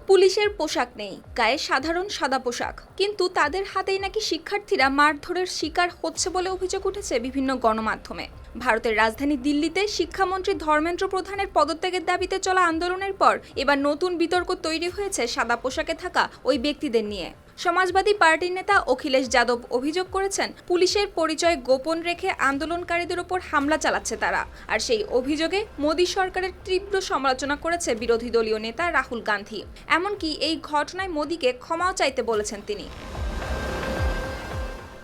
পুলিশের পোশাক নেই, গায়ে সাধারণ সাদা পোশাক, কিন্তু তাদের হাতেই নাকি শিক্ষার্থীরা মারধরের শিকার হচ্ছে বলে অভিযোগ উঠেছে বিভিন্ন গণমাধ্যমে। ভারতের রাজধানী দিল্লিতে শিক্ষামন্ত্রী ধর্মেন্দ্র প্রধানের পদত্যাগের দাবিতে চলা আন্দোলনের পর এবার নতুন বিতর্ক তৈরি হয়েছে সাদা পোশাকে থাকা ওই ব্যক্তিদের নিয়ে। সমাজবাদী পার্টির নেতা অখিলেশ যাদব অভিযোগ করেছেন, পুলিশের পরিচয় গোপন রেখে আন্দোলনকারীদের ওপর হামলা চালাচ্ছে তারা। আর সেই অভিযোগে মোদী সরকারের তীব্র সমালোচনা করেছে বিরোধী দলীয় নেতা রাহুল গান্ধী। এমনকি এই ঘটনায় মোদীকে ক্ষমাও চাইতে বলেছেন তিনি।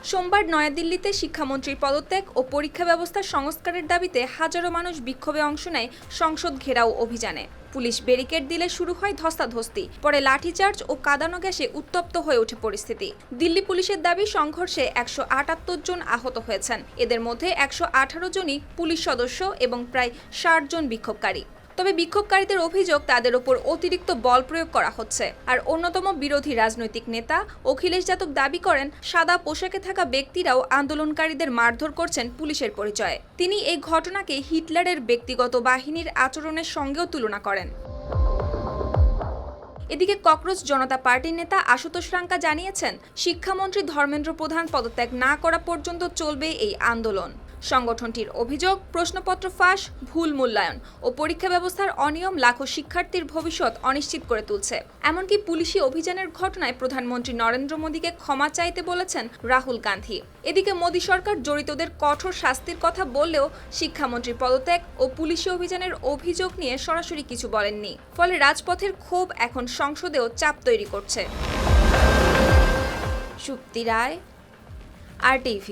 সোমবার নয়াদিল্লিতে শিক্ষামন্ত্রীর পদত্যাগ ও পরীক্ষা ব্যবস্থা সংস্কারের দাবিতে হাজারো মানুষ বিক্ষোভে অংশ নেয় সংসদ ঘেরাও অভিযানে। পুলিশ ব্যারিকেড দিলে শুরু হয় ধস্তাধস্তি, পরে লাঠিচার্জ ও কাঁদানো গ্যাসে উত্তপ্ত হয়ে ওঠে পরিস্থিতি। দিল্লি পুলিশের দাবি, সংঘর্ষে 178 জন আহত হয়েছেন। এদের মধ্যে 118 জনই পুলিশ সদস্য এবং প্রায় 60 জন বিক্ষোভকারী। তবে বিক্ষোভকারীদের অভিযোগ, তাদের ওপর অতিরিক্ত বল প্রয়োগ করা হচ্ছে। আর অন্যতম বিরোধী রাজনৈতিক নেতা অখিলেশ যাদব দাবি করেন, সাদা পোশাকে থাকা ব্যক্তিরাও আন্দোলনকারীদের মারধর করছেন পুলিশের পরিচয়ে। তিনি এই ঘটনাকে হিটলারের ব্যক্তিগত বাহিনীর আচরণের সঙ্গেও তুলনা করেন। এদিকে ককরোচ জনতা পার্টির নেতা আশুতোষ রাঙ্কা জানিয়েছেন, শিক্ষামন্ত্রী ধর্মেন্দ্র প্রধান পদত্যাগ না করা পর্যন্ত চলবে এই আন্দোলন। সংগঠনটির অভিযোগ, প্রশ্নপত্র ফাঁস, ভুল মূল্যায়ন ও পরীক্ষা ব্যবস্থার অনিয়ম লাখো শিক্ষার্থীর ভবিষ্যৎ অনিশ্চিত করে তুলছে। এমনকি পুলিশি অভিযানের ঘটনায় প্রধানমন্ত্রী নরেন্দ্র মোদীকে ক্ষমা চাইতে বলেছেন রাহুল গান্ধী। এদিকে মোদী সরকার জড়িতদের কঠোর শাস্তির কথা বললেও শিক্ষামন্ত্রীর পদত্যাগ ও পুলিশি অভিযানের অভিযোগ নিয়ে সরাসরি কিছু বলেননি। ফলে রাজপথের ক্ষোভ এখন সংসদেও চাপ তৈরি করছে। সুপ্তি রায়, RTV।